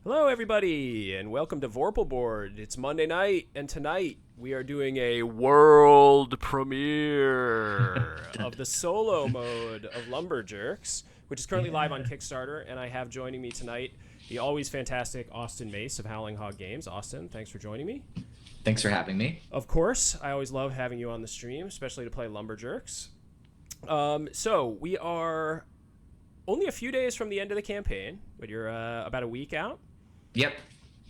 Hello, everybody, and welcome to Vorpal Board. It's Monday night, and tonight we are doing a world premiere Dun, of the dun, solo dun. mode of Lumberjerks, which is currently live on Yeah. Kickstarter. And I have joining me tonight the always fantastic Austin Mace of Howling Hog Games. Austin, thanks for joining me. Thanks for having me. Of course, I always love having you on the stream, especially to play Lumberjerks. So we are only a few days from the end of the campaign, but you're about a week out. Yep.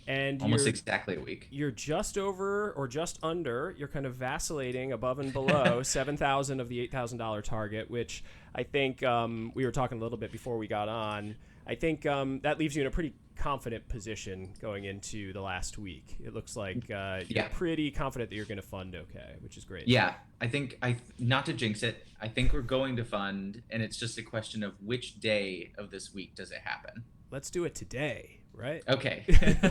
And Almost you're exactly a week. you're just over or just under. You're kind of vacillating above and below 7,000 of the $8,000 target, which I think we were talking a little bit before we got on. I think that leaves you in a pretty confident position going into the last week. It looks like you're Yeah. pretty confident that you're going to fund okay, which is great. Yeah. I think not to jinx it, I think we're going to fund, and it's just a question of which day of this week does it happen. Let's do it today, right? Okay.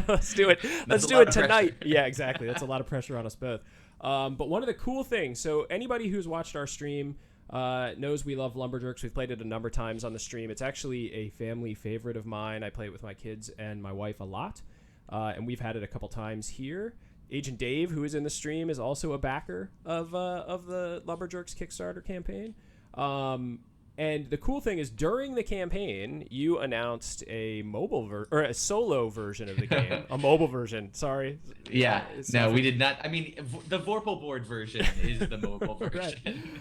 Let's do it. That's Let's a do lot it of pressure. tonight. Yeah, exactly. That's a lot of pressure on us both. But one of the cool things, so anybody who's watched our stream knows we love Lumberjerks. We've played it a number of times on the stream. It's actually a family favorite of mine. I play it with my kids and my wife a lot, and we've had it a couple times here. Agent Dave, who is in the stream, is also a backer of the Lumberjerks Kickstarter campaign. And the cool thing is, during the campaign, you announced a or a solo version of the game, a mobile version. Sorry, Yeah. it's No, not we did not. I mean, the Vorpal Board version is the mobile right. version.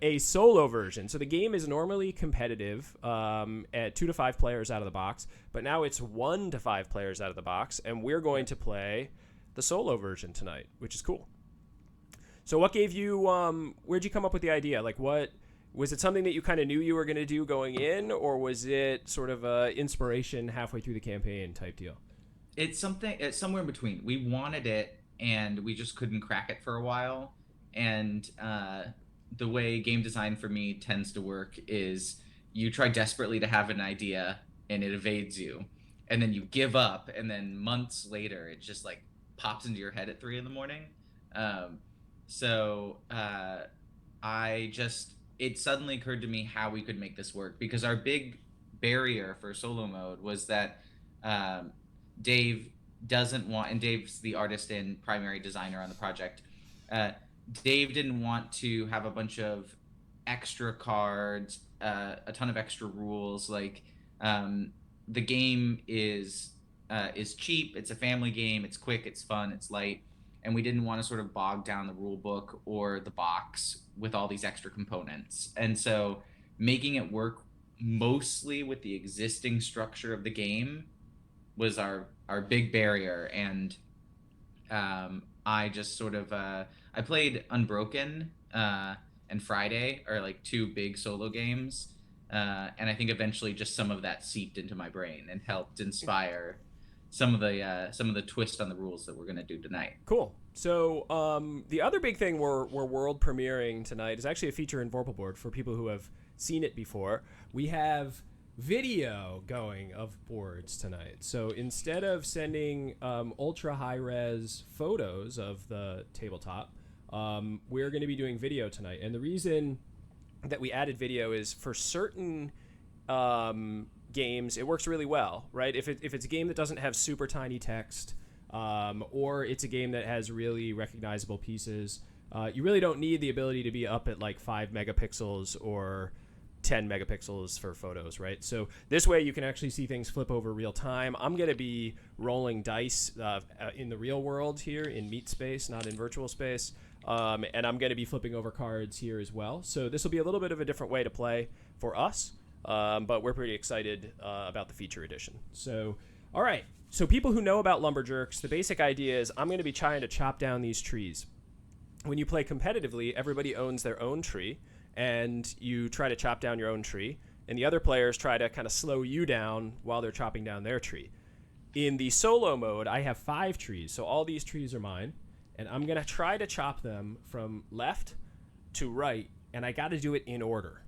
A solo version. So the game is normally competitive at 2 to 5 players out of the box, but now it's 1 to 5 players out of the box, and we're going to play the solo version tonight, which is cool. So what gave you? Where'd you come up with the idea? Like, what was it? Something that you kind of knew you were going to do going in, or was it sort of a inspiration halfway through the campaign type deal? It's somewhere in between. We wanted it, and we just couldn't crack it for a while. And the way game design for me tends to work is you try desperately to have an idea, and it evades you, and then you give up, and then months later, it just like pops into your head at 3 in the morning. Um, so I just it suddenly occurred to me how we could make this work because our big barrier for solo mode was that um, Dave doesn't want, and Dave's the artist and primary designer on the project. Uh, Dave didn't want to have a bunch of extra cards, a ton of extra rules. Like the game is cheap. It's a family game. It's quick. It's fun. It's light. And we didn't want to sort of bog down the rule book or the box with all these extra components. And so making it work mostly with the existing structure of the game was our big barrier. And I just sort of I played Unbroken and Friday are like two big solo games, and I think eventually just some of that seeped into my brain and helped inspire some of the twist on the rules that we're gonna do tonight. Cool. So the other big thing we're world premiering tonight is actually a feature in Vorpal Board for people who have seen it before. We have video going of boards tonight. So instead of sending ultra high res photos of the tabletop, we're going to be doing video tonight. And the reason that we added video is for certain games, it works really well, right? If it's a game that doesn't have super tiny text, or it's a game that has really recognizable pieces, you really don't need the ability to be up at like 5 megapixels or 10 megapixels for photos, right? So this way you can actually see things flip over real time. I'm going to be rolling dice in the real world here in meat space, not in virtual space. And I'm going to be flipping over cards here as well. So this will be a little bit of a different way to play for us. But we're pretty excited about the feature edition. So, all right. So people who know about Lumberjerks, the basic idea is I'm going to be trying to chop down these trees. When you play competitively, everybody owns their own tree, and you try to chop down your own tree, and the other players try to kind of slow you down while they're chopping down their tree. In the solo mode, I have 5 trees, so all these trees are mine, and I'm going to try to chop them from left to right, and I got to do it in order.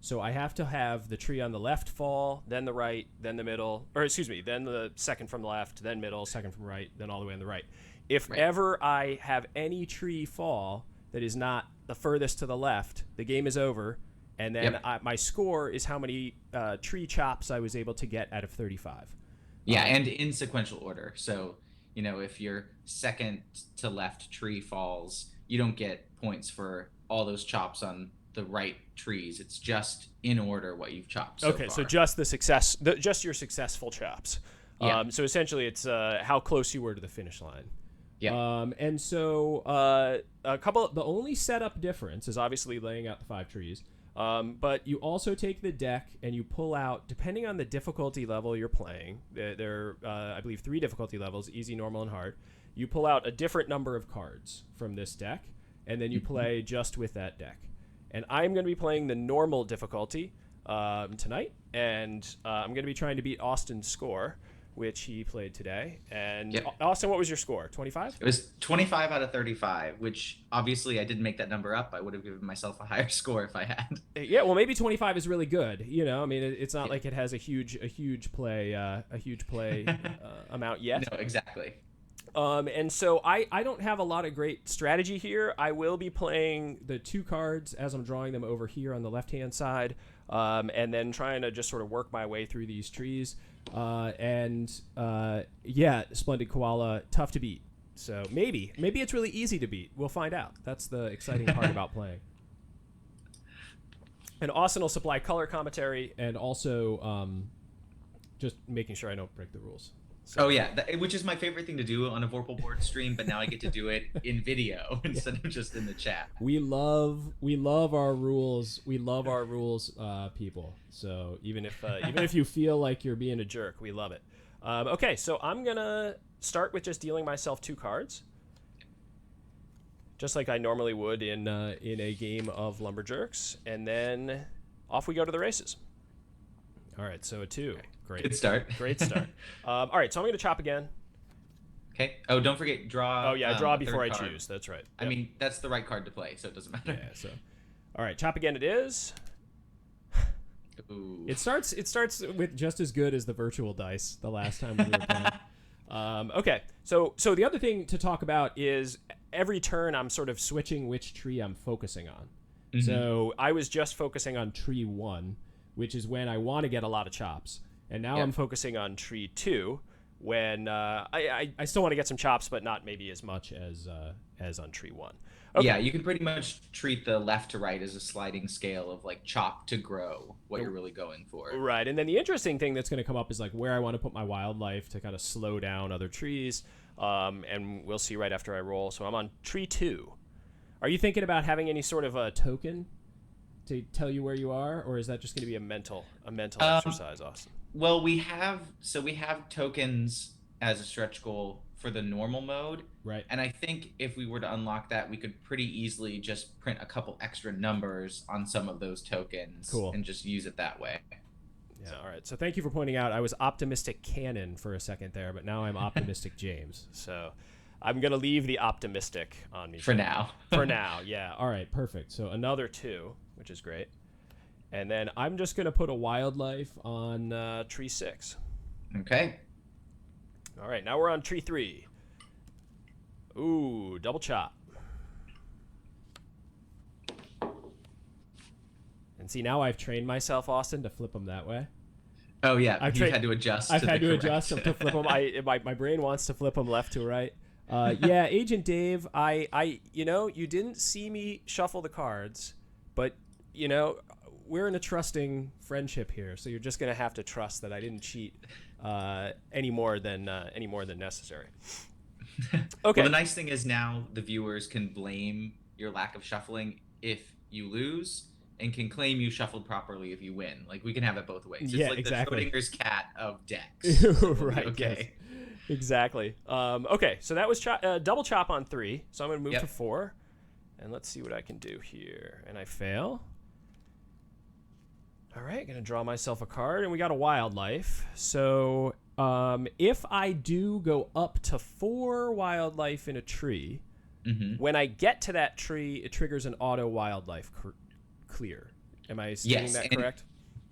So I have to have the tree on the left fall, then the right, then the middle, or excuse me, then the second from the left, then middle, second from right, then all the way on the right. If Right. ever I have any tree fall that is not the furthest to the left, the game is over, and then Yep. my score is how many tree chops I was able to get out of 35. Yeah, and in sequential order. So, if your second to left tree falls, you don't get points for all those chops on the right trees. It's just in order what you've chopped so Okay, far. so just just your successful chops. Yeah. So essentially, it's how close you were to the finish line. Yeah. And so the only setup difference is obviously laying out the 5 trees. But you also take the deck and you pull out, depending on the difficulty level you're playing, there are, I believe, 3 difficulty levels, easy, normal, and hard. You pull out a different number of cards from this deck, and then you play just with that deck. And I'm going to be playing the normal difficulty tonight, and I'm going to be trying to beat Austin's score, which he played today. And Yep. Austin, what was your score? 25? It was 25 out of 35, which obviously I didn't make that number up. I would have given myself a higher score if I had. Yeah, well, maybe 25 is really good. I mean, it's not like it has a huge play amount yet. No, exactly. And so I don't have a lot of great strategy here. I will be playing the 2 cards as I'm drawing them over here on the left-hand side, and then trying to just sort of work my way through these trees. Yeah, Splendid Koala, tough to beat. So maybe it's really easy to beat. We'll find out. That's the exciting part about playing. And Austin will supply color commentary and also just making sure I don't break the rules. So. Oh yeah, which is my favorite thing to do on a Vorpal Board stream, but now I get to do it in video instead of just in the chat. We love our rules. We love our rules, people. So even if you feel like you're being a jerk, we love it. Okay, so I'm gonna start with just dealing myself 2 cards, just like I normally would in a game of Lumberjerks, and then off we go to the races. All right, so a 2. Great. Good start. Great start. All right, so I'm going to chop again. Okay. Oh, don't forget draw. Oh, yeah, draw before I card. choose. That's right. Yep. I mean, that's the right card to play, so it doesn't matter. Yeah, so. All right, chop again it is. Ooh. It starts with just as good as the virtual dice the last time we were playing. Okay, so the other thing to talk about is every turn I'm sort of switching which tree I'm focusing on. Mm-hmm. So I was just focusing on tree 1, which is when I want to get a lot of chops. And now I'm focusing on tree 2 when I still want to get some chops, but not maybe as much as on tree 1. Okay. Yeah, you can pretty much treat the left to right as a sliding scale of like chop to grow, what you're really going for. Right, and then the interesting thing that's going to come up is like where I want to put my wildlife to kind of slow down other trees, and we'll see right after I roll. So I'm on tree 2. Are you thinking about having any sort of a token to tell you where you are, or is that just going to be a mental exercise, Austin? Well, we have tokens as a stretch goal for the normal mode, right? And I think if we were to unlock that, we could pretty easily just print a couple extra numbers on some of those tokens, and just use it that way. Yeah. All right. So thank you for pointing out. I was optimistic Cannon for a second there, but now I'm optimistic James. So I'm gonna leave the optimistic on me for now. For now, yeah. All right. Perfect. So another 2, which is great. And then I'm just going to put a wildlife on tree 6. Okay. All right, now we're on tree 3. Ooh, double chop. And see, now I've trained myself, Austin, to flip them that way. Oh, yeah. You've had to adjust. I've had to adjust them to flip them. My brain wants to flip them left to right. Yeah, Agent Dave, you didn't see me shuffle the cards, but, we're in a trusting friendship here, so you're just gonna have to trust that I didn't cheat any more than necessary. Okay. Well, the nice thing is now the viewers can blame your lack of shuffling if you lose, and can claim you shuffled properly if you win. Like we can have it both ways. It's like exactly. The Schrodinger's cat of decks. Right. Okay. Yes. Exactly. Okay. So that was double chop on 3. So I'm gonna move to 4, and let's see what I can do here. And I fail. All right, gonna draw myself a card, and we got a wildlife. So if I do go up to 4 wildlife in a tree, when I get to that tree, it triggers an auto wildlife clear. Am I stating that correct?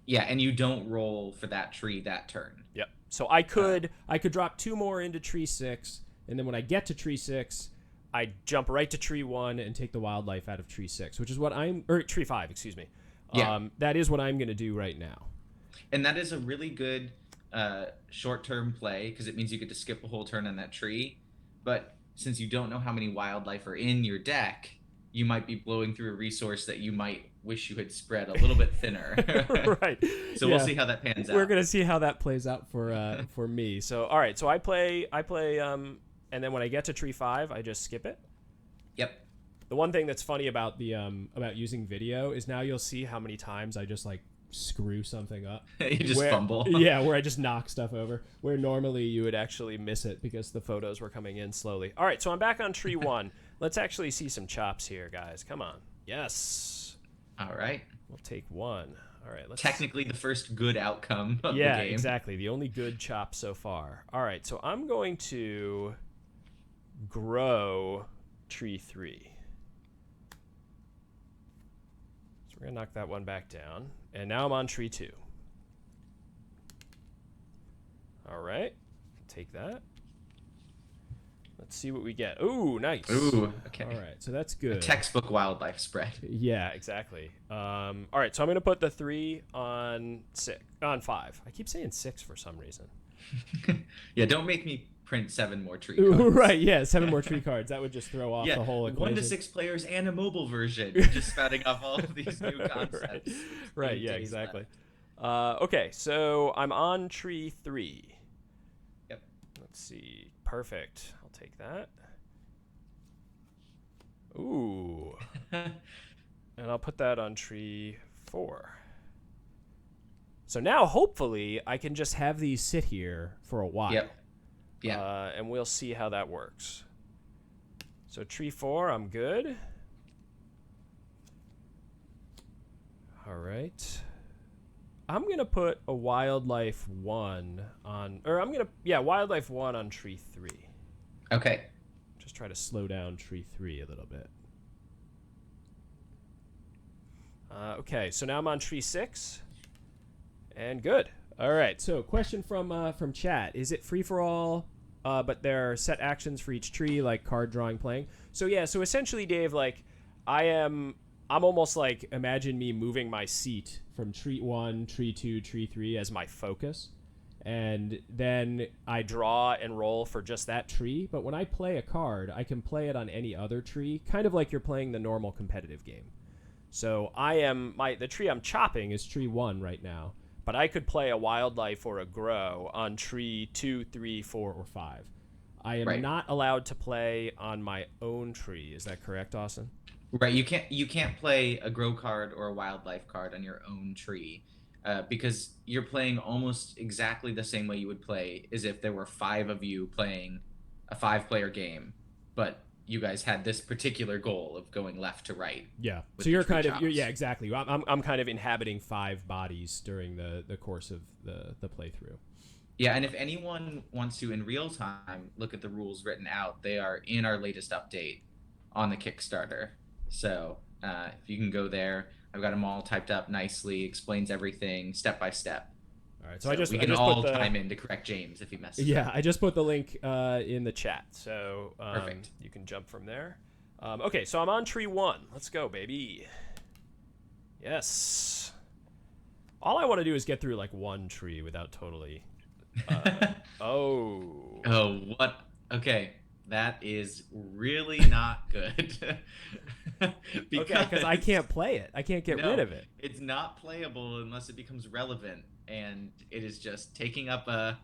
Yeah, and you don't roll for that tree that turn. Yep. So I could drop 2 more into tree 6, and then when I get to tree 6, I jump right to tree 1 and take the wildlife out of tree 6, which is what tree 5, excuse me. Yeah. That is what I'm going to do right now. And that is a really good short-term play because it means you get to skip a whole turn on that tree. But since you don't know how many wildlife are in your deck, you might be blowing through a resource that you might wish you had spread a little bit thinner. Right. So Yeah. we'll see how that pans We're out. gonna see how that plays out for me. So all right. So I play and then when I get to tree 5, I just skip it. Yep. The one thing that's funny about the about using video is now you'll see how many times I just like screw something up. You just fumble. Yeah, where I just knock stuff over. Where normally you would actually miss it because the photos were coming in slowly. All right, so I'm back on tree 1. Let's actually see some chops here, guys. Come on. Yes. All right. We'll take 1. All right, let's Technically the first good outcome of yeah, the game. exactly. The only good chop so far. All right, so I'm going to grow tree 3. So we're going to knock that one back down. And now I'm on tree 2. All right, take that. Let's see what we get. Ooh, nice. Ooh, okay. All right, so that's good. A textbook wildlife spread. Yeah, exactly. All right, so I'm gonna put the 3 on 5. I keep saying 6 for some reason. Yeah, don't make me print 7 more tree Ooh, cards. right, yeah, 7 more tree cards. That would just throw off Yeah, the whole equation. 1 to 6 players and a mobile version. You're just spouting off all of these new concepts. Right, yeah, exactly. Okay, so I'm on tree 3. Yep. Let's see. Perfect. I'll take that. Ooh. And I'll put that on tree 4. So now, hopefully, I can just have these sit here for a while. Yep. Yeah. And we'll see how that works. So tree 4, I'm good. All right. I'm going to put a wildlife 1 on, or I'm going to, yeah, wildlife 1 on tree 3. Okay. Just try to slow down tree 3 a little bit. Okay, so now I'm on tree 6. And good. All right, so question from chat. Is it free for all, but there are set actions for each tree, like card drawing, playing? So yeah, so essentially, Dave, like, I'm almost like, imagine me moving my seat from tree 1, tree 2, tree 3 as my focus. And then I draw and roll for just that tree. But when I play a card, I can play it on any other tree, kind of like you're playing the normal competitive game. So the tree I'm chopping is tree 1 right now. But I could play a wildlife or a grow on tree 2, 3, 4, or 5. I am not allowed to play on my own tree. Is that correct, Austin? Right. You can't play a grow card or a wildlife card on your own tree because you're playing almost exactly the same way you would play as if there were 5 of you playing a 5-player game, but you guys had this particular goal of going left to right. Yeah. So you're kind of yeah, exactly. I'm kind of inhabiting 5 bodies during the course of the playthrough. Yeah, and if anyone wants to in real time look at the rules written out, they are in our latest update on the Kickstarter. So if you can go there, I've got them all typed up nicely, explains everything step by step. All right, so we can all time in to correct James if he messes up. Yeah, I just put the link in the chat, so Perfect. You can jump from there. Okay, so I'm on tree 1. Let's go, baby. Yes. All I want to do is get through like one tree without totally. Oh. Oh, what? Okay, that is really not good. Because I can't play it. I can't get rid of it. It's not playable unless it becomes relevant, and it is just taking up a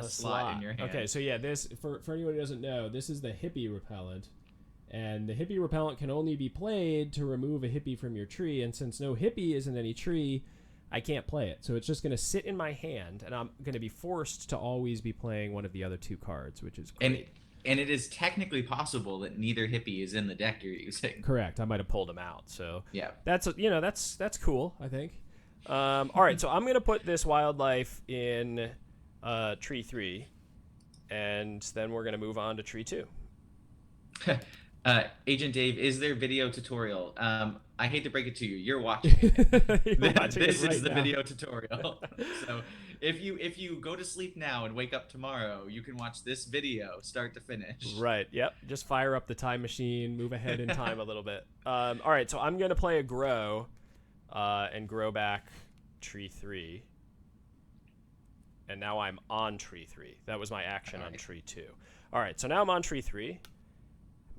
slot in your hand. Okay, so yeah, this for anyone who doesn't know, this is the hippie repellent, and the hippie repellent can only be played to remove a hippie from your tree, and since no hippie is in any tree, I can't play it. So it's just going to sit in my hand, and I'm going to be forced to always be playing one of the other 2 cards, which is great. And it is technically possible that neither hippie is in the deck you're using. Correct. I might have pulled him out. So yeah, that's cool, I think. All right, so I'm going to put this wildlife in tree 3, and then we're going to move on to tree 2. Agent Dave, is there video tutorial? I hate to break it to you, you're watching it. This is the video tutorial. So if you go to sleep now and wake up tomorrow, you can watch this video start to finish. Right. Yep. Just fire up the time machine, move ahead in time a little bit. All right. So I'm gonna play a grow, and grow back tree 3. and now I'm on tree 3. That was my action on tree 2. All right, so now I'm on tree 3.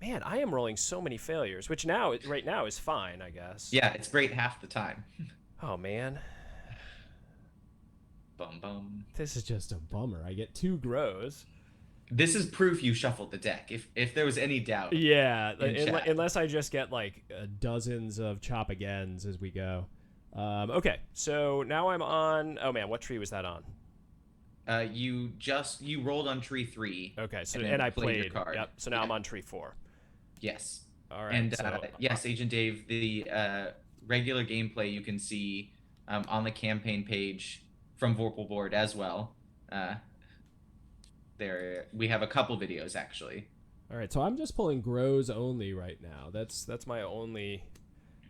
Man, I am rolling so many failures, which right now is fine, I guess. Yeah, it's great half the time. Oh, man. Bum bum. This is just a bummer. I get 2 grows. This is proof you shuffled the deck. If there was any doubt. Yeah, unless I just get like dozens of chop agains as we go. Okay, so now I'm on. Oh man, what tree was that on? You rolled on tree 3. Okay, so and I played. Your card. Yep. So now I'm on tree 4. Yes. All right. And so, yes, Agent Dave, the regular gameplay you can see on the campaign page from Vorpal Board as well. There we have a couple videos actually. All right, so I'm just pulling grows only right now. That's my only.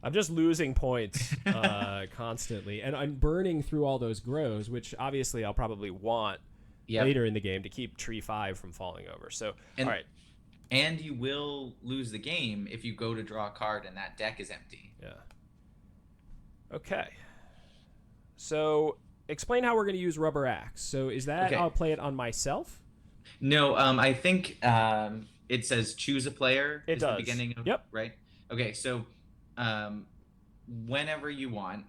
I'm just losing points constantly, and I'm burning through all those grows, which obviously I'll probably want later in the game to keep tree 5 from falling over. So all right. And you will lose the game if you go to draw a card and that deck is empty. Yeah. Okay. So explain how we're going to use Rubber Axe. So is that I'll play it on myself? No, I think it says choose a player. It does. The beginning of, right? Okay, so whenever you want,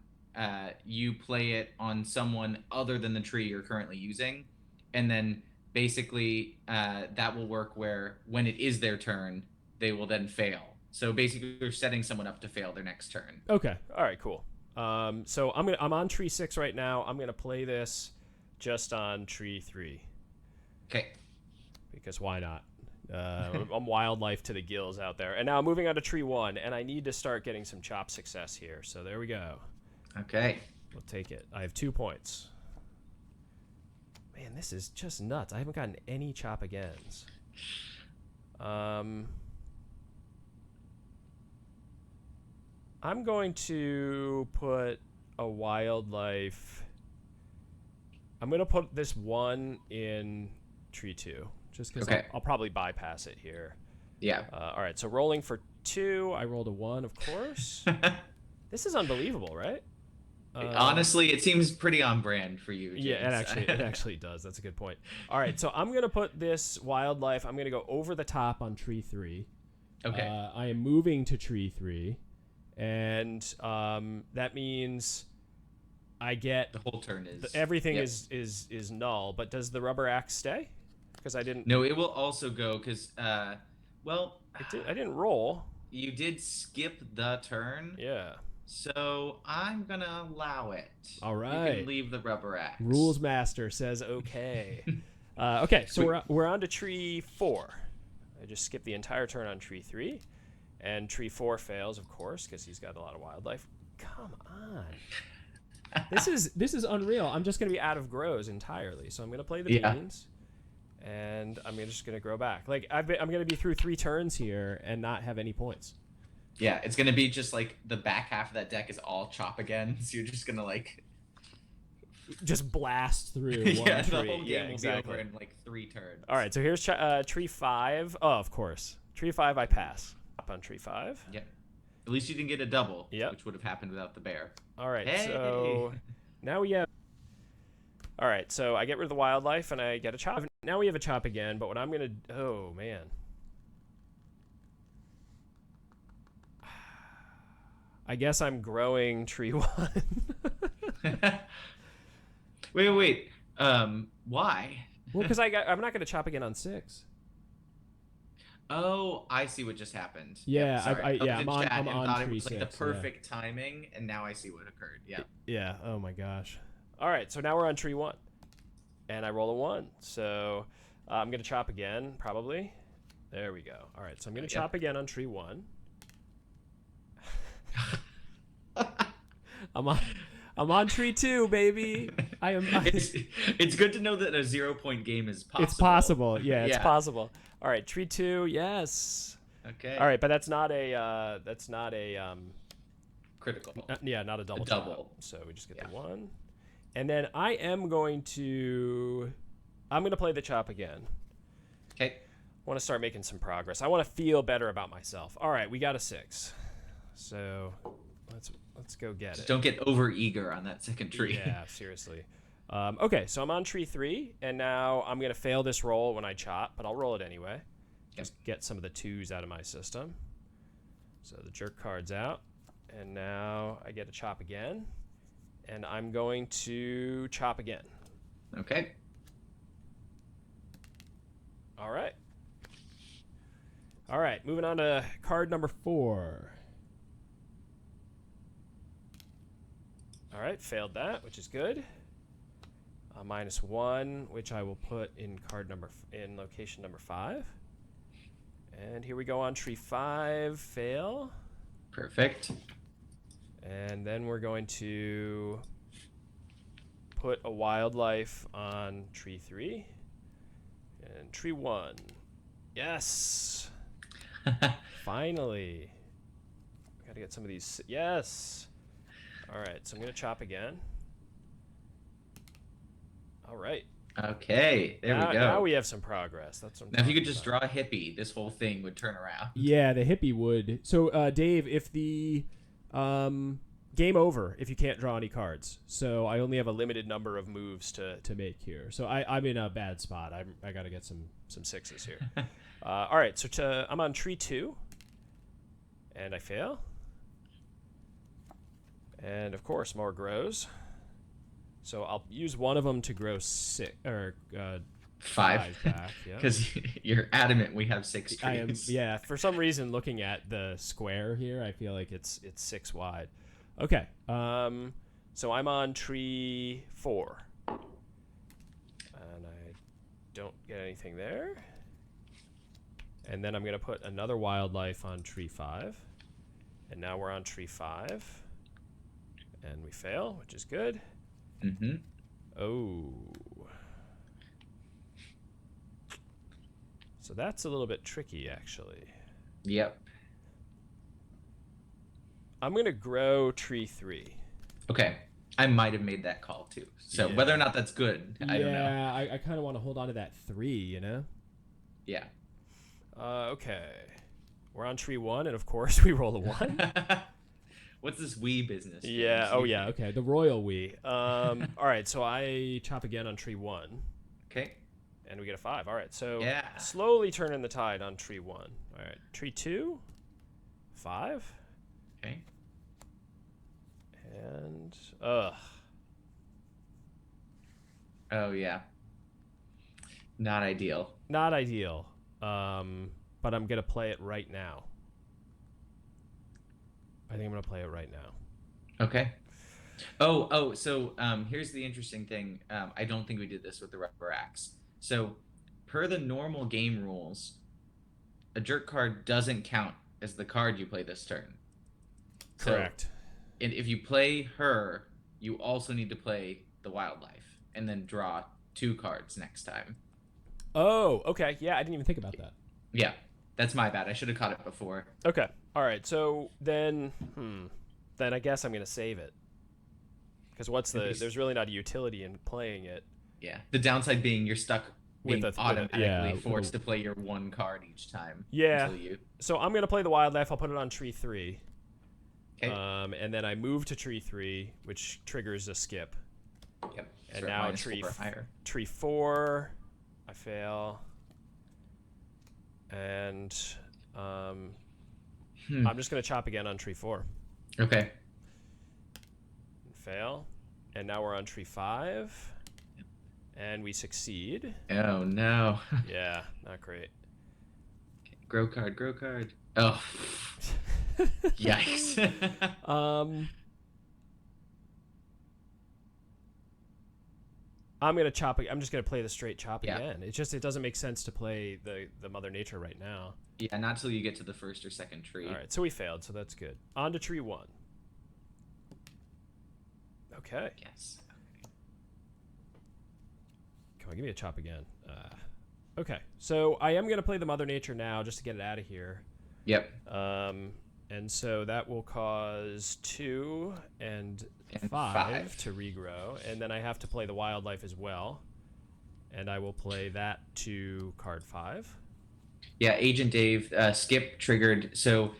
you play it on someone other than the tree you're currently using, and then basically that will work where when it is their turn, they will then fail. So basically you're setting someone up to fail their next turn. Okay. All right, cool. So I'm on tree 6 right now. I'm going to play this just on tree 3. Okay. Because why not? I'm wildlife to the gills out there. And now I'm moving on to tree 1, and I need to start getting some chop success here. So there we go. Okay. We'll take it. I have 2 points. Man, this is just nuts. I haven't gotten any chop agains. I'm going to put a wildlife. I'm going to put this 1 in tree 2. Just because I'll probably bypass it here. Yeah. All right, so rolling for 2. I rolled a 1, of course. This is unbelievable, right? Honestly, it seems pretty on brand for you, James. Yeah, it actually does. That's a good point. All right, so I'm going to put this wildlife. I'm going to go over the top on tree 3. Okay. I am moving to tree 3, and that means I get the whole turn is everything is null. But does the Rubber Axe stay? Because I didn't. No, it will also go because I didn't roll. You did skip the turn. Yeah. So I'm gonna allow it. All right. You can leave the Rubber Axe. Rules master says okay. Okay, so we're on to tree 4. I just skipped the entire turn on tree 3, and tree 4 fails, of course, because he's got a lot of wildlife. Come on. This is unreal. I'm just gonna be out of grows entirely. So I'm gonna play the beans. And I'm just going to grow back. Like I'm going to be through 3 turns here and not have any points. Yeah, it's going to be just like the back half of that deck is all chop again. So you're just going to like just blast through one the tree. whole game will be over in like 3 turns. All right, so here's tree 5. Oh, of course. Tree 5 I pass. Up on tree 5. Yep. At least you didn't get a double, yep. Which would have happened without the bear. All right, so now we have... All right, so I get rid of the wildlife and I get a chop. Now we have a chop again, but what I'm going to... Oh, man. I guess I'm growing tree 1. Wait. Why? Well, because I'm not going to chop again on 6. Oh, I see what just happened. Yeah, I'm on it tree was 6. Like the perfect timing, and now I see what occurred. Yeah. Yeah. Oh my gosh. All right, so now we're on tree 1, and I roll a 1. So I'm gonna chop again, probably. There we go. All right, so I'm gonna chop again on tree 1. I'm on tree 2, baby. It's good to know that a 0-point game is possible. It's possible. Yeah, it's possible. All right, tree 2. Yes. Okay. All right, but that's not a critical. Not a double. Double. So we just get the 1. And then I'm going to play the chop again. Okay. I want to start making some progress. I want to feel better about myself. All right, we got a 6. So let's go get it. Don't get over eager on that second tree. Yeah, seriously. Okay, so I'm on tree 3, and now I'm going to fail this roll when I chop, but I'll roll it anyway. Just get some of the 2s out of my system. So the jerk card's out, and now I get to chop again, and I'm going to chop again. Okay. All right. All right, moving on to card number 4. All right, failed that, which is good. -1, which I will put in in location number 5. And here we go on tree 5, fail. Perfect. And then we're going to put a wildlife on tree 3. And tree 1. Yes. Finally. Gotta get some of these. Yes. All right, so I'm going to chop again. All right. Okay, there we go. Now we have some progress. That's what I'm Now, if you could talking just about. draw a hippie, this whole thing would turn around. Yeah, the hippie would. So, Dave, if the game over if you can't draw any cards. So I only have a limited number of moves to make here. So I'm in a bad spot. I got to get some 6s here. All right, so I'm on tree 2, and I fail. And of course, more grows. So I'll use one of them to grow 6 or 5 back. Because you're adamant we have 6 trees. I am. Yeah. For some reason, looking at the square here, I feel like it's 6 wide. Okay. So I'm on tree 4, and I don't get anything there. And then I'm gonna put another wildlife on tree 5, and now we're on tree 5, and we fail, which is good. Mm-hmm. Oh. So that's a little bit tricky, actually. Yep. I'm going to grow tree 3. Okay. I might have made that call, too. So Yeah. whether or not that's good, I don't know. Yeah, I kind of want to hold on to that 3, you know? Yeah. Okay. We're on tree 1, and of course we roll a 1. What's this Wii business? Yeah. Oh, yeah. Okay. The royal we. All right. So I chop again on tree 1. Okay. And we get a 5. All right. So yeah. Slowly turning the tide on tree 1. All right. Tree 2. 5. Okay. And Oh yeah. Not ideal. Not ideal. But I'm gonna play it right now. I think I'm gonna play it right now. Okay. Oh, so here's the interesting thing. I don't think we did this with the rubber axe. So, per the normal game rules, a jerk card doesn't count as the card you play this turn. Correct. And if you play her, you also need to play the wildlife and then draw 2 cards next time. Oh, okay. Yeah, I didn't even think about that. Yeah, that's my bad. I should have caught it before. Okay. All right. So then I guess I'm gonna save it. Because there's really not a utility in playing it. Yeah. The downside being you're stuck being automatically forced to play your 1 card each time. Yeah. So I'm gonna play the wildlife. I'll put it on tree 3. Okay. And then I move to tree 3, which triggers a skip. Yep. And now tree 4, I fail. And I'm just gonna chop again on tree 4. Okay. Fail. And now we're on tree 5. And we succeed. Oh no. Yeah, not great. Okay. Grow card. Oh. Yikes. I'm just gonna play the straight chop again. It doesn't make sense to play the Mother Nature right now. Yeah, not till you get to the 1st or 2nd tree. All right, so we failed, so that's good. On to tree 1. Okay. Yes. Come on, give me a chop again. Okay, so I am gonna play the Mother Nature now just to get it out of here. Yep. And so that will cause 2 and 5 to regrow, and then I have to play the wildlife as well, and I will play that to card 5. Yeah, Agent Dave, skip triggered. So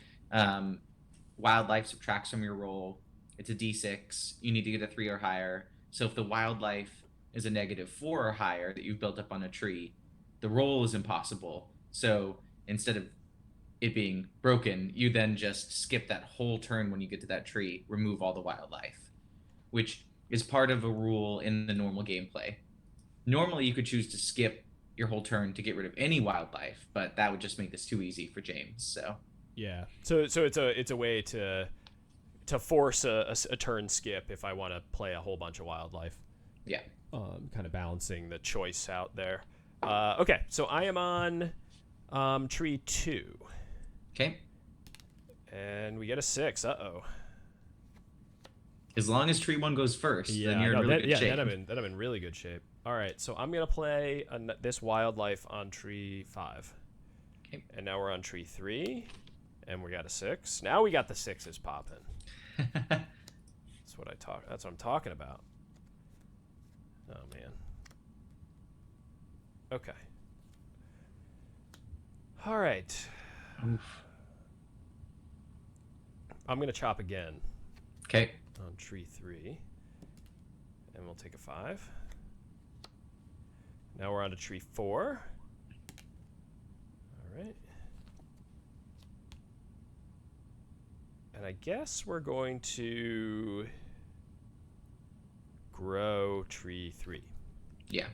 wildlife subtracts from your roll. It's a d6. You need to get a 3 or higher. So if the wildlife is a -4 or higher that you've built up on a tree, the roll is impossible. So instead of it being broken, you then just skip that whole turn when you get to that tree, remove all the wildlife, which is part of a rule in the normal gameplay. Normally, you could choose to skip your whole turn to get rid of any wildlife, but that would just make this too easy for James. So Yeah. So it's a way to force a turn skip if I want to play a whole bunch of wildlife. yeah. Kind of balancing the choice out there. Okay, so I am on tree 2. Okay. And we get a 6. Uh-oh. As long as tree 1 goes first, then you're in really good shape. Then I'm in really good shape. All right, so I'm going to play this wildlife on tree 5. Okay. And now we're on tree 3, and we got a 6. Now we got the 6s popping. That's what I'm talking about. Oh, man. Okay. All right. Oof. I'm going to chop again. Okay. On tree 3. And we'll take a 5. Now we're on to tree 4. All right. And I guess we're going to grow tree 3. Yeah.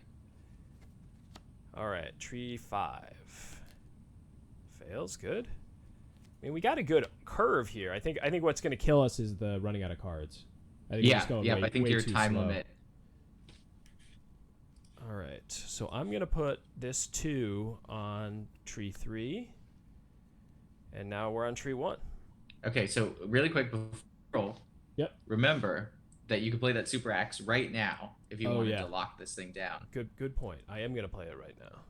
All right, tree 5. Fails, good. I mean, we got a good curve here. I think what's going to kill us is the running out of cards. I think I think your time limit. All right, so I'm going to put this 2 on tree 3. And now we're on tree 1. Okay, so really quick before we roll, remember that you can play that super axe right now if you wanted to lock this thing down. Good point. I am going to play it right now.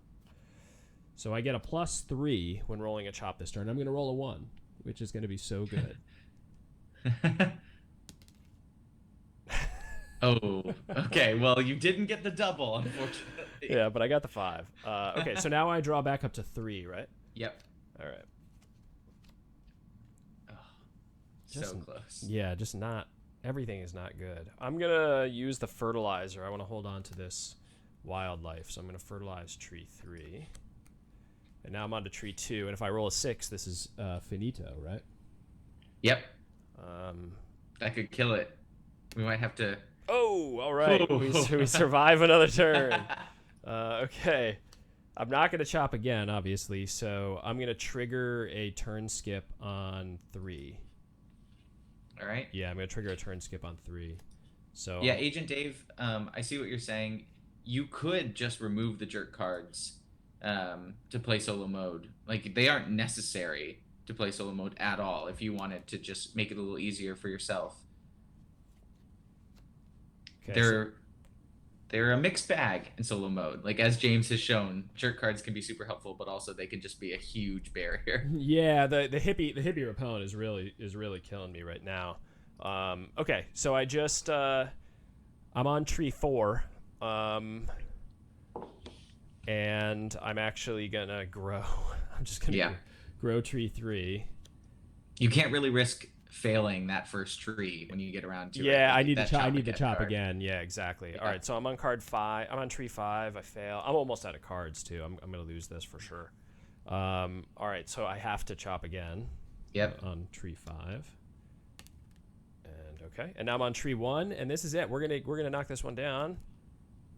So I get a +3 when rolling a chop this turn. I'm going to roll a 1, which is going to be so good. Oh, okay. Well, you didn't get the double, unfortunately. Yeah, but I got the 5. Okay, so now I draw back up to 3, right? Yep. All right. Oh, so close. Yeah, just not. Everything is not good. I'm going to use the fertilizer. I want to hold on to this wildlife, so I'm going to fertilize tree 3. And now I'm on to tree 2, and if I roll a 6, this is finito, right? Yep. That could kill it. We might have to... Oh, all right. We survive another turn. Okay. I'm not going to chop again, obviously, so I'm going to trigger a turn skip on 3. All right. Yeah, I'm going to trigger a turn skip on 3. So yeah, Agent Dave, I see what you're saying. You could just remove the jerk cards to play solo mode. Like, they aren't necessary to play solo mode at all if you wanted to just make it a little easier for yourself. Okay, they're a mixed bag in solo mode. Like, as James has shown, jerk cards can be super helpful, but also they can just be a huge barrier. Yeah, the hippie repellent is really killing me right now. Okay, so I just I'm on tree 4, and I'm actually gonna grow. I'm just gonna grow tree 3. You can't really risk failing that first tree when you get around to it. Yeah, I need to chop again. Yeah, exactly. Yeah. All right, so I'm on card 5. I'm on tree 5. I fail. I'm almost out of cards too. I'm gonna lose this for sure. All right, so I have to chop again. Yep. On tree 5. And okay, and now I'm on tree 1, and this is it. We're gonna knock this one down,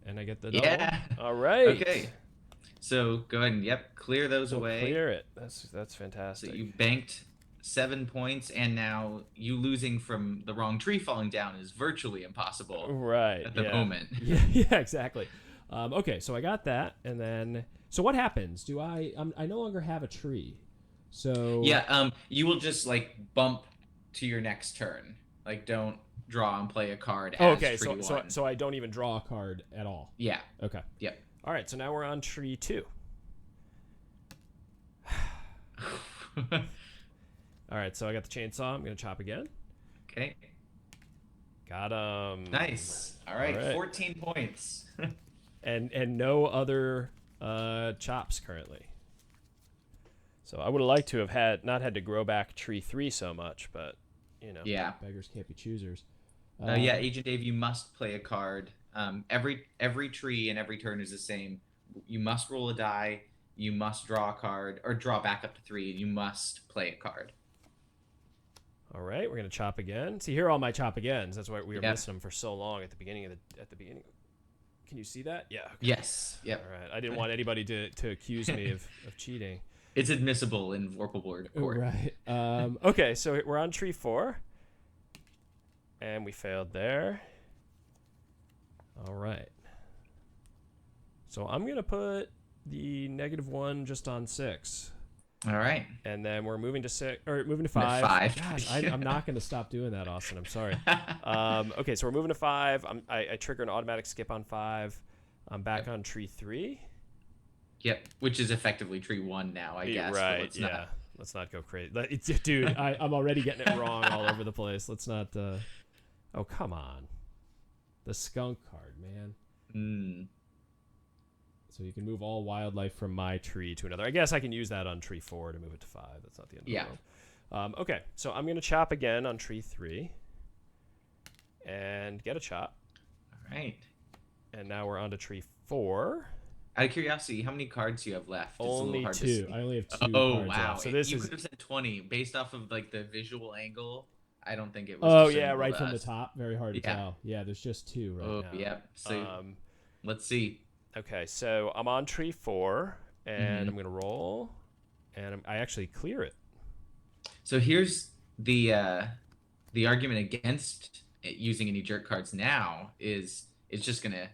and I get the double. Yeah. All right. Okay. So go ahead and clear those away. Clear it. That's fantastic. So you banked 7 points, and now you losing from the wrong tree falling down is virtually impossible. Right. At the moment. Yeah, exactly. Okay, so I got that, and then so what happens? Do I no longer have a tree? So yeah, you will just bump to your next turn. Like, don't draw and play a card. As tree 1. So I don't even draw a card at all. Yeah. Okay. Yep. All right, so now we're on tree 2. All right, so I got the chainsaw. I'm gonna chop again. Okay. Got him. Nice. All right. 14 points. and no other chops currently. So I would have liked to have not had to grow back tree 3 so much, but yeah, beggars can't be choosers. Yeah, Agent Dave, you must play a card Every tree and every turn is the same. You must roll a die. You must draw a card or draw back up to 3, and you must play a card. All right, we're gonna chop again. See, here are all my chop agains. That's why we were Yep. missing them for so long at the beginning of the beginning. Can you see that? Yeah. Okay. Yes. Yep. All right. I didn't want anybody to accuse me of cheating. It's admissible in Vorpal Board court. Right. Okay, so we're on tree 4, and we failed there. All right. So I'm gonna put the -1 just on 6. All right. And then we're moving to 6 or moving to 5. 5. Gosh, I'm not going to stop doing that, Austin. I'm sorry. Okay, so we're moving to 5. I trigger an automatic skip on 5. I'm back on tree 3. Yep, which is effectively tree 1 now, I guess. Right. Yeah. Let's not go crazy. Dude, I'm already getting it wrong all over the place. Let's not. Oh, come on. The skunk card, man. So you can move all wildlife from my tree to another. I guess I can use that on tree 4 to move it to 5. That's not the end of the world. Okay, so I'm going to chop again on tree 3 and get a chop. All right. And now we're on to tree 4. Out of curiosity, how many cards do you have left? Only 2. I only have 2 Oh, cards wow. left. So this you is... could have said 20. Based off of like the visual angle, I don't think it was. Oh, yeah, right from the top. Very hard to tell. Yeah, there's just 2 right now. Oh, yep. So let's see. Okay, so I'm on tree 4, and I'm going to roll, and I actually clear it. So here's the argument against using any jerk cards now is it's just going to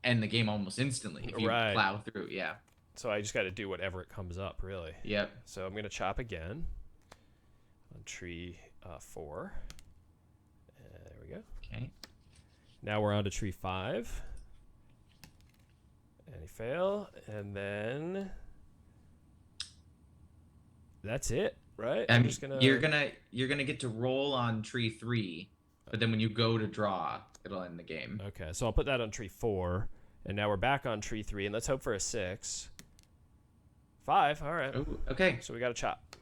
end the game almost instantly if you plow through. Yeah. So I just got to do whatever it comes up, really. Yep. So I'm going to chop again on tree 4. There we go. Okay. Now we're on to tree 5. Any fail, and then that's it, right? I'm just gonna. You're gonna get to roll on tree 3, but then when you go to draw, it'll end the game. Okay, so I'll put that on tree 4, and now we're back on tree 3, and let's hope for a 6. 5. All right. Ooh, okay. So we got a chop.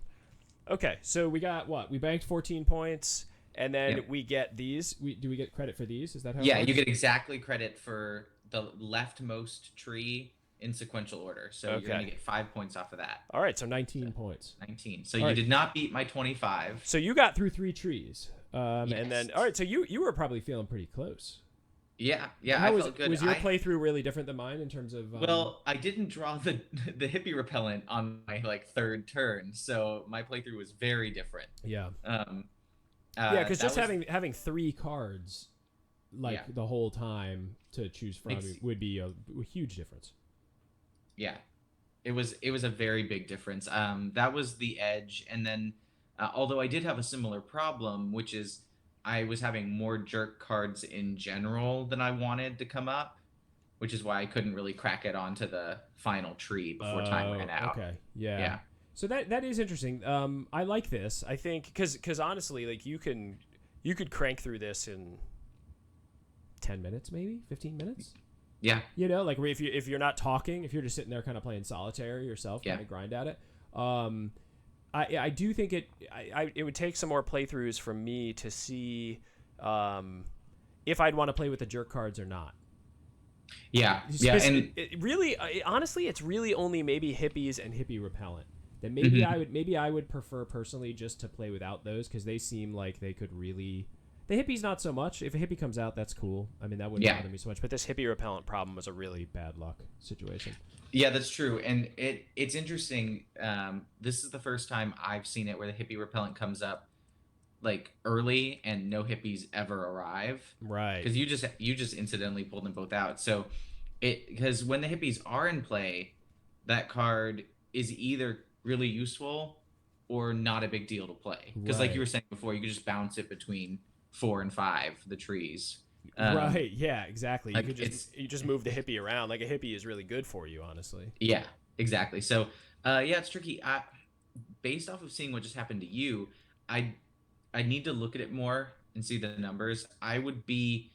Okay, so we got what? We banked 14 points, and then we get these. Do we get credit for these? Is that how? Yeah, you get exactly credit for the leftmost tree in sequential order. So you're going to get 5 points off of that. All right, so 19 points. 19. So you did not beat my 25. So you got through 3 trees. Yes. And then, all right, so you were probably feeling pretty close. Yeah, I felt good. Was your playthrough really different than mine in terms of... Well, I didn't draw the hippie repellent on my 3rd turn, so my playthrough was very different. Yeah. Yeah, because just having 3 cards... the whole time to choose from would be a huge difference. Yeah, it was a very big difference. That was the edge, and then although I did have a similar problem, which is I was having more jerk cards in general than I wanted to come up, which is why I couldn't really crack it onto the final tree before time ran out. Okay, yeah. So that is interesting. I like this. I think because honestly, like you could crank through this in 10 minutes, maybe 15 minutes. Yeah. You know, like if you're not talking, if you're just sitting there kind of playing solitaire yourself, kind of grind at it. I do think it would take some more playthroughs for me to see if I'd want to play with the jerk cards or not. Yeah. And honestly, it's really only maybe hippies and hippie repellent that maybe I would prefer personally just to play without those, because they seem like they could really. The hippies, not so much. If a hippie comes out, that's cool. I mean, that wouldn't bother me so much. But this hippie repellent problem was a really bad luck situation. Yeah, that's true. And it's interesting. This is the first time I've seen it where the hippie repellent comes up like early and no hippies ever arrive. Right. Because you just incidentally pulled them both out. So because when the hippies are in play, that card is either really useful or not a big deal to play. Because like you were saying before, you could just bounce it between 4 and 5, the trees. Right. Yeah, exactly. You could just move the hippie around. Like a hippie is really good for you, honestly. Yeah, exactly. So, it's tricky. Based off of seeing what just happened to you, I need to look at it more and see the numbers. I would be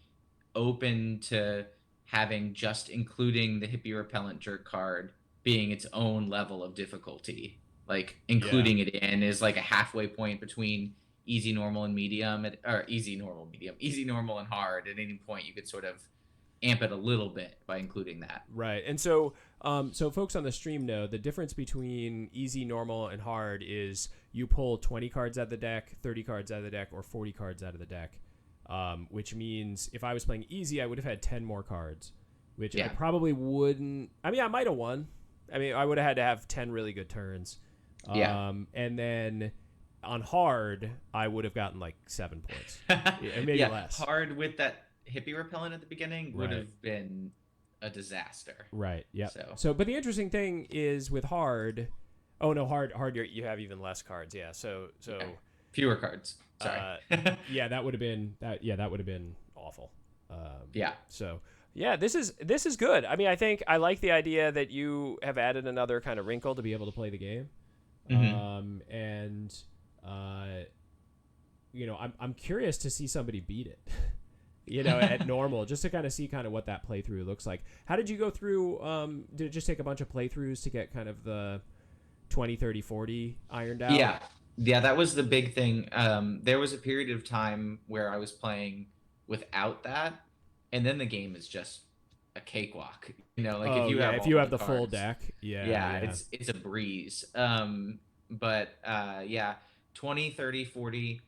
open to having just including the hippie repellent jerk card being its own level of difficulty. Like including it in is like a halfway point between easy, normal, and medium, or easy, normal, medium, easy, normal, and hard. At any point, you could sort of amp it a little bit by including that. Right. And so so folks on the stream know the difference between easy, normal, and hard is you pull 20 cards out of the deck, 30 cards out of the deck, or 40 cards out of the deck, which means if I was playing easy, I would have had 10 more cards, which I probably wouldn't. I mean, I might have won. I mean, I would have had to have 10 really good turns. And then on hard, I would have gotten like 7 points. Maybe less. Hard with that hippie repellent at the beginning would have been a disaster. Right. Yeah. So, but the interesting thing is with hard. Oh no, hard. You have even less cards. Yeah. So fewer cards. Sorry. Yeah, that would have been that. Yeah, that would have been awful. Yeah. So yeah, this is good. I mean, I think I like the idea that you have added another kind of wrinkle to be able to play the game. And you know, I'm curious to see somebody beat it. You know, at normal, just to kind of see kind of what that playthrough looks like. How did you go through? Did it just take a bunch of playthroughs to get kind of the 20, 30, 40 ironed out? Yeah, that was the big thing. There was a period of time where I was playing without that, and then the game is just a cakewalk. You know, like if you have the cards, full deck, it's a breeze. But 20, 30, 40,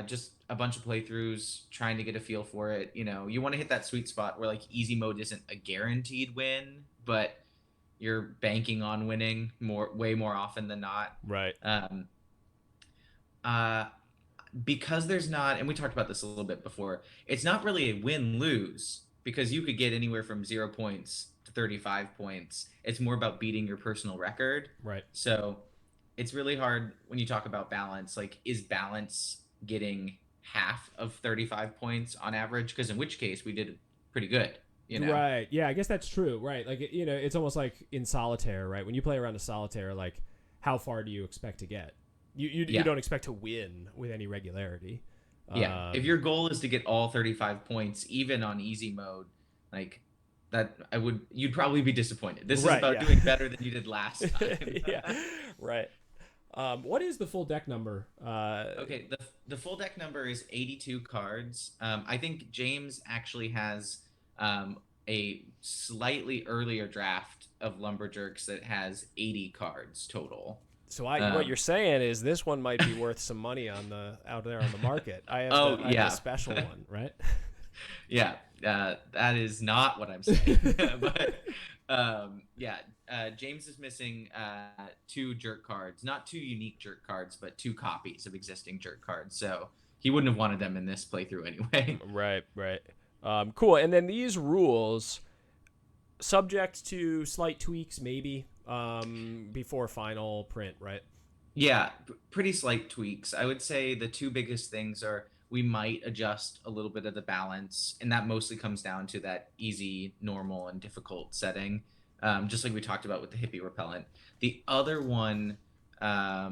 just a bunch of playthroughs, trying to get a feel for it. You know, you want to hit that sweet spot where like easy mode isn't a guaranteed win, but you're banking on winning way more often than not. Right. Because there's not, and we talked about this a little bit before, it's not really a win-lose, because you could get anywhere from 0 points to 35 points. It's more about beating your personal record. Right. So it's really hard when you talk about balance. Like, is balance getting half of 35 points on average? Because in which case we did pretty good. You know? Right. Yeah, I guess that's true. Right. Like, you know, it's almost like in solitaire, right? When you play around a solitaire, like, how far do you expect to get? You don't expect to win with any regularity. Yeah. If your goal is to get all 35 points, even on easy mode, like that, you'd probably be disappointed. This is about doing better than you did last time. Right. What is the full deck number? Okay, the full deck number is 82 cards. I think James actually has a slightly earlier draft of Lumberjerks that has 80 cards total. So what you're saying is this one might be worth some money out there on the market. I have a special one, right? Yeah, that is not what I'm saying. But James is missing 2 jerk cards, not 2 unique jerk cards, but 2 copies of existing jerk cards. So he wouldn't have wanted them in this playthrough anyway. Right. Cool. And then these rules, subject to slight tweaks, maybe before final print, right? Yeah, pretty slight tweaks. I would say the 2 biggest things are we might adjust a little bit of the balance, and that mostly comes down to that easy, normal, and difficult setting, just like we talked about with the hippie repellent. The other one, I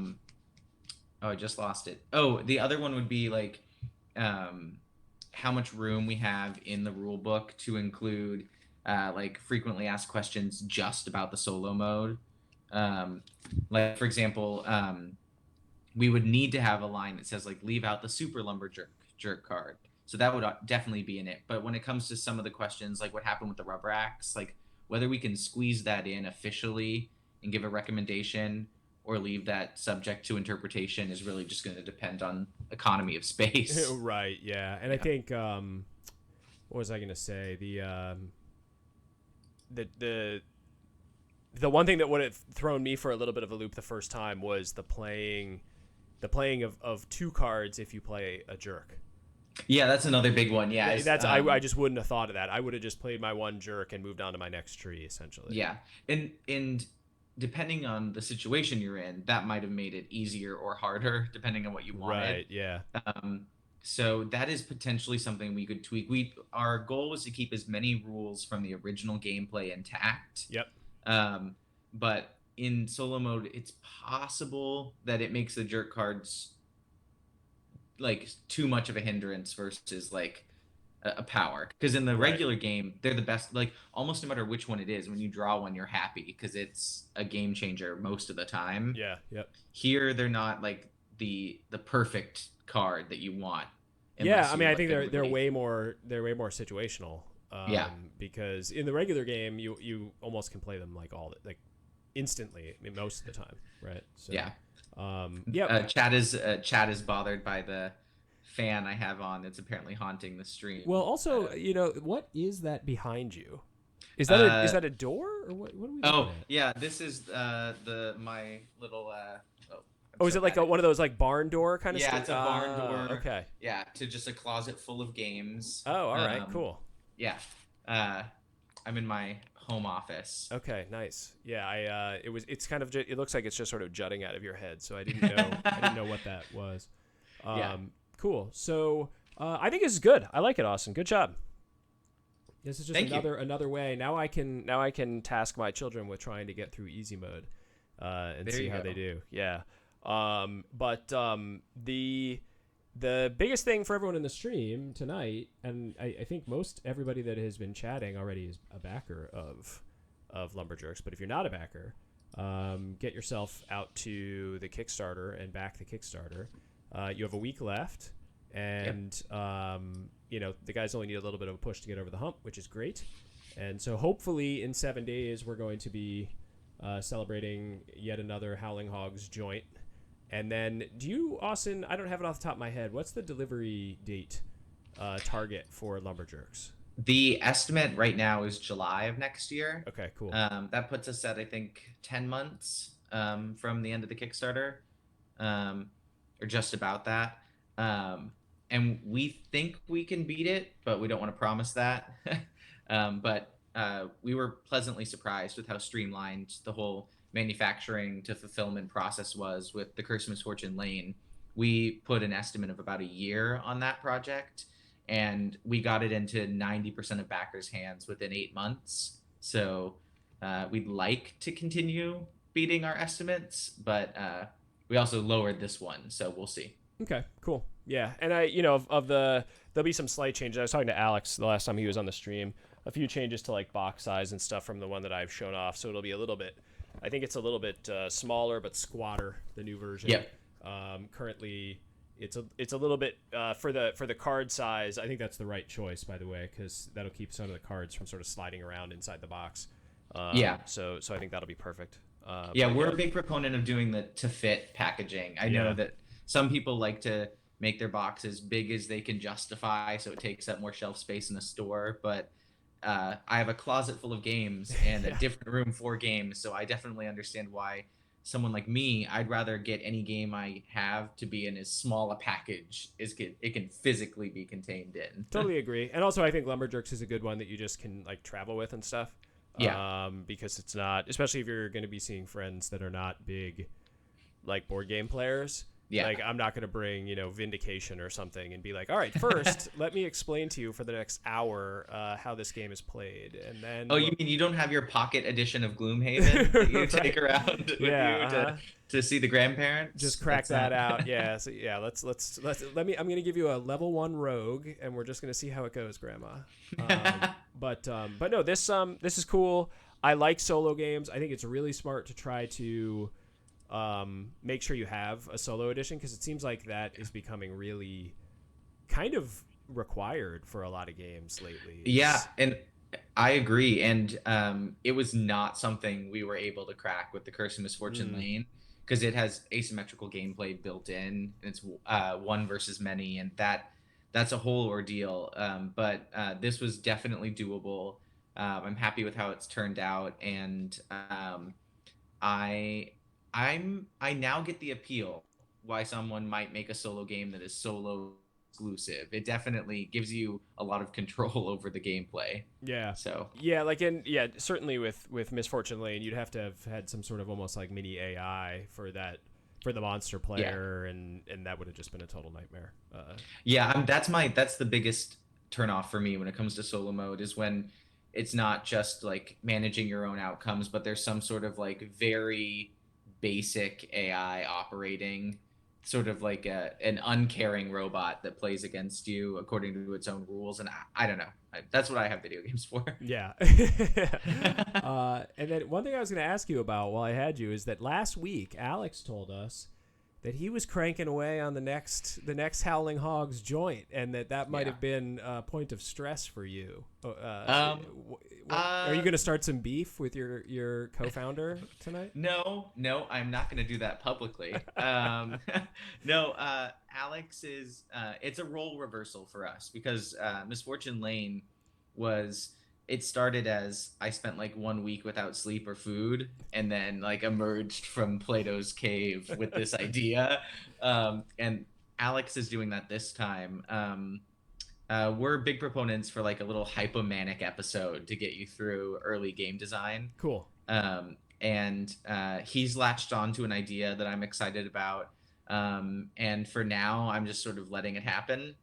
just lost it. Oh, the other one would be like how much room we have in the rule book to include like frequently asked questions just about the solo mode. Like, for example, we would need to have a line that says like leave out the super jerk card. So that would definitely be in it. But when it comes to some of the questions, like what happened with the rubber axe, like whether we can squeeze that in officially and give a recommendation or leave that subject to interpretation is really just going to depend on economy of space. Right. Yeah. And I think, what was I going to say? The one thing that would have thrown me for a little bit of a loop the first time was the playing of 2 cards if you play a jerk. Yeah, that's another big one. Yeah, I just wouldn't have thought of that. I would have just played my 1 jerk and moved on to my next tree, essentially. Yeah, and depending on the situation you're in, that might have made it easier or harder, depending on what you wanted. Right. Yeah. So that is potentially something we could tweak. Our goal was to keep as many rules from the original gameplay intact. Yep. But in solo mode, it's possible that it makes the jerk cards like too much of a hindrance versus like a power. Because in the regular game, they're the best. Like almost no matter which one it is, when you draw one, you're happy because it's a game changer most of the time. Yeah. Yep. Here, they're not like the perfect card that you want. Yeah, I mean, I think they're way more situational. Yeah. Because in the regular game, you almost can play them like instantly. I mean, most of the time, right? So, Yeah. yeah. Chad is bothered by the fan I have on that's apparently haunting the stream. Well, also, what is that behind you? Is Uh, that a door or what are we looking oh at? yeah, this is my little. Oh, I'm Oh, is so it like bad at one of those like barn door kind of Yeah, stuff? it's a barn door. Okay. Yeah, to just a closet full of games. Oh, all right, cool. Yeah. Uh, I'm in my home office. Okay, nice. Yeah, it's kind of it looks like it's just sort of jutting out of your head, so I didn't know what that was. Yeah. Cool. So, I think this is good. I like it, Austin. Good job. This is just Thank you. another way. Now I can task my children with trying to get through easy mode, and There see you how go. they do. Yeah. The biggest thing for everyone in the stream tonight, and I think most everybody that has been chatting already is a backer of Lumberjerks. But if you're not a backer, get yourself out to the Kickstarter and back the Kickstarter. You have a week left, and the guys only need a little bit of a push to get over the hump, which is great. And so hopefully in 7 days we're going to be celebrating yet another Howling Hogs joint. And then, do you, Austin, I don't have it off the top of my head, what's the delivery date target for Lumberjerks? The estimate right now is July of next year. Okay, cool. That puts us at, I think, 10 months from the end of the Kickstarter, or just about that. And we think we can beat it, but we don't want to promise that. But we were pleasantly surprised with how streamlined the whole manufacturing to fulfillment process was with the Curse of Misfortune Lane. We put an estimate of about a year on that project, and we got it into 90% of backers' hands within 8 months. So we'd like to continue beating our estimates, but we also lowered this one, so we'll see. Okay, cool. Yeah, and there'll be some slight changes. I was talking to Alex the last time he was on the stream. A few changes to like box size and stuff from the one that I've shown off, so it'll be a little bit. I think it's a little bit smaller but squatter, the new version. Yep. Currently, it's a little bit for the card size. I think that's the right choice, by the way, because that'll keep some of the cards from sort of sliding around inside the box. Yeah. So I think that'll be perfect. We're a big proponent of doing the to fit packaging. I know that some people like to make their box as big as they can justify, so it takes up more shelf space in the store. But I have a closet full of games and a different room for games, so I definitely understand why someone like me, I'd rather get any game I have to be in as small a package as it can physically be contained in. Totally agree. And also, I think Lumberjerks is a good one that you just can like travel with and stuff. Yeah. Because it's not, especially if you're going to be seeing friends that are not big, like board game players. Yeah. Like, I'm not going to bring, Vindication or something and be like, all right, first, let me explain to you for the next hour how this game is played. And then. Oh, you mean you don't have your pocket edition of Gloomhaven that you take around with you to see the grandparents? Just crack that out. Yeah. So, yeah, I'm going to give you a level 1 rogue, and we're just going to see how it goes, Grandma. But no, this is cool. I like solo games. I think it's really smart to try to make sure you have a solo edition, because it seems like that is becoming really kind of required for a lot of games lately. Yeah, and I agree. And it was not something we were able to crack with the Curse of Misfortune Lane, because it has asymmetrical gameplay built in, and it's one versus many, and that's a whole ordeal. But this was definitely doable. I'm happy with how it's turned out, and I now get the appeal why someone might make a solo game that is solo exclusive. It definitely gives you a lot of control over the gameplay. Yeah. So yeah, certainly with Misfortune Lane, you'd have to have had some sort of almost like mini AI for the monster player, and that would have just been a total nightmare. That's the biggest turnoff for me when it comes to solo mode, is when it's not just like managing your own outcomes, but there's some sort of like very basic AI operating, sort of like an uncaring robot that plays against you according to its own rules. And I don't know. That's what I have video games for. Yeah. And then one thing I was going to ask you about while I had you is that last week Alex told us that he was cranking away on the next Howling Hogs joint, and that might have been a point of stress for you. Are you going to start some beef with your co-founder tonight? No, I'm not going to do that publicly. No, Alex is. It's a role reversal for us because Misfortune Lane it started as I spent like 1 week without sleep or food, and then like emerged from Plato's cave with this idea. And Alex is doing that this time. We're big proponents for like a little hypomanic episode to get you through early game design. Cool. And he's latched on to an idea that I'm excited about. And for now, I'm just sort of letting it happen.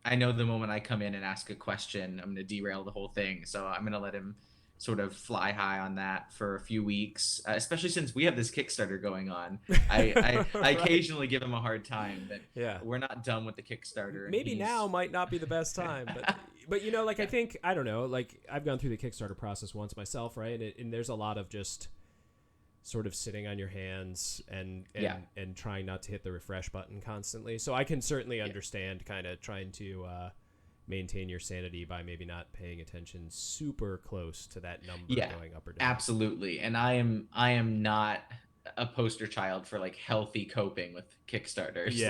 I know the moment I come in and ask a question, I'm going to derail the whole thing. So I'm going to let him sort of fly high on that for a few weeks, especially since we have this Kickstarter going on. I Right. occasionally give him a hard time, but we're not done with the Kickstarter. Maybe now might not be the best time, but you know, like I think, I don't know, like I've gone through the Kickstarter process once myself, right? And there's a lot of just sort of sitting on your hands and trying not to hit the refresh button constantly. So I can certainly understand kind of trying to maintain your sanity by maybe not paying attention super close to that number going up or down. Absolutely. And I am not a poster child for like healthy coping with Kickstarters.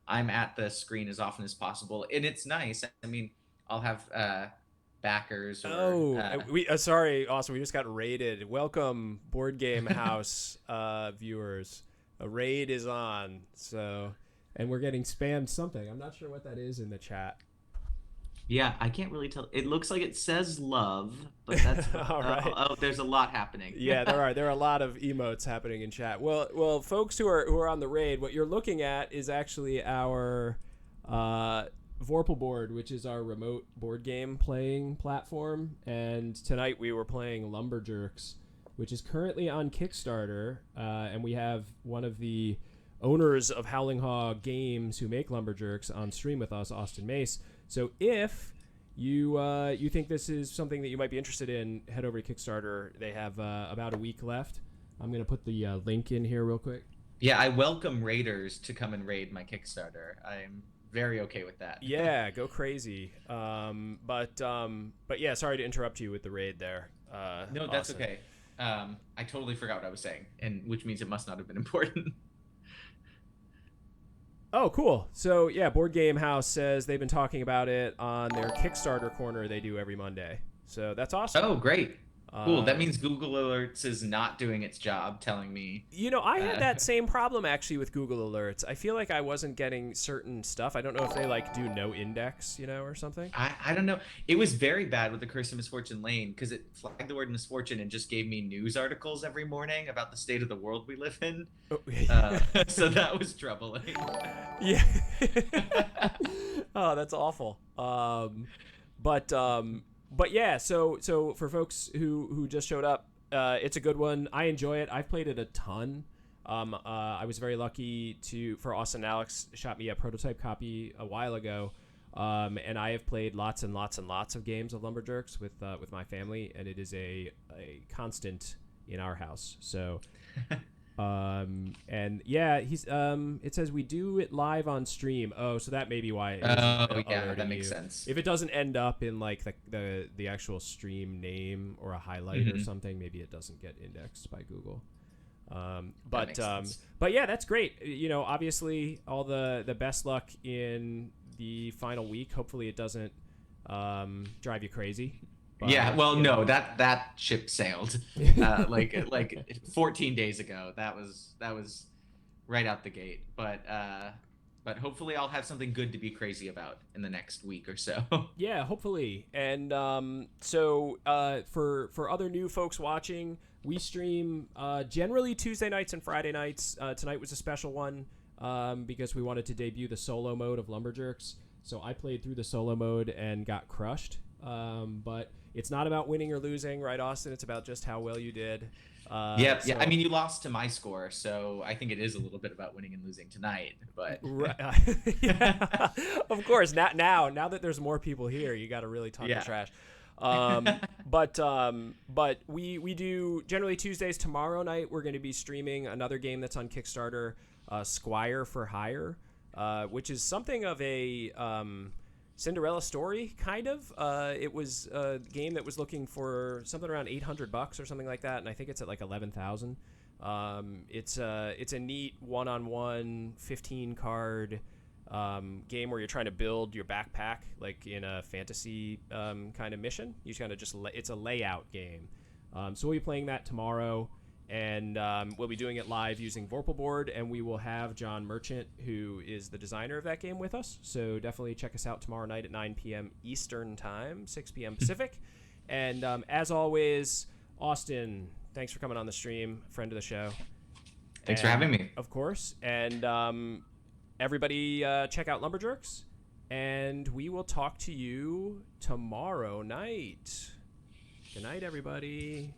I'm at the screen as often as possible, and it's nice. I mean, I'll have backers. Sorry, Austin, we just got raided. Welcome, Board Game House viewers. A raid is on, and we're getting spammed something. I'm not sure what that is in the chat. Yeah, I can't really tell. It looks like it says love, but that's all right. There's a lot happening. Yeah, there are a lot of emotes happening in chat. Well, folks who are on the raid, what you're looking at is actually our Vorpal Board, which is our remote board game playing platform. And tonight we were playing Lumberjerks, which is currently on Kickstarter. And we have one of the owners of Howling Hog Games who make Lumberjerks on stream with us, Austin Mace. So if you think this is something that you might be interested in, head over to Kickstarter. They have about a week left. I'm going to put the link in here real quick. Yeah, I welcome raiders to come and raid my Kickstarter. I'm very okay with that. Yeah, go crazy. But yeah, sorry to interrupt you with the raid there. No, that's okay. I totally forgot what I was saying, and which means it must not have been important. Oh, cool. So yeah, Board Game House says they've been talking about it on their Kickstarter corner they do every Monday. So that's awesome. Oh, great. Cool. That means Google Alerts is not doing its job telling me. You know, I had that same problem actually with Google Alerts. I feel like I wasn't getting certain stuff. I don't know if they like do no index, or something. I don't know. It was very bad with the Curse of Misfortune Lane because it flagged the word misfortune and just gave me news articles every morning about the state of the world we live in. So that was troubling. Yeah. Oh, that's awful. But yeah, so for folks who just showed up, it's a good one. I enjoy it. I've played it a ton. I was very lucky for Austin and Alex shot me a prototype copy a while ago, and I have played lots and lots and lots of games of Lumberjerks with my family, and it is a constant in our house. So. And yeah, it says we do it live on stream. Oh, so that may be why. That makes sense. If it doesn't end up in like the actual stream name or a highlight or something, maybe it doesn't get indexed by Google. But yeah, that's great. Obviously all the best luck in the final week. Hopefully it doesn't drive you crazy. But, no, that ship sailed like 14 days ago. That was right out the gate. But hopefully I'll have something good to be crazy about in the next week or so. Yeah, hopefully. And for other new folks watching, we stream generally Tuesday nights and Friday nights. Tonight was a special one because we wanted to debut the solo mode of Lumberjerks. So I played through the solo mode and got crushed. But it's not about winning or losing, right, Austin? It's about just how well you did. Yeah. I mean, you lost to my score, so I think it is a little bit about winning and losing tonight. But yeah, of course. Now that there's more people here, you got to really talk the trash. But we do generally Tuesdays. Tomorrow night we're going to be streaming another game that's on Kickstarter, Squire for Hire, which is something of a Cinderella story, kind of. It was a game that was looking for something around $800 or something like that, and I think it's at like 11,000. It's a neat one-on-one 15 card game where you're trying to build your backpack like in a fantasy kind of mission. You kind of it's a layout game. So we'll be playing that tomorrow, and we'll be doing it live using Vorpal Board, and we will have John Merchant, who is the designer of that game, with us. So definitely check us out tomorrow night at 9 p.m. Eastern Time, 6 p.m. Pacific. And as always, Austin, thanks for coming on the stream, friend of the show. Thanks for having me. Of course. And everybody check out Lumberjerks, and we will talk to you tomorrow night. Good night, everybody.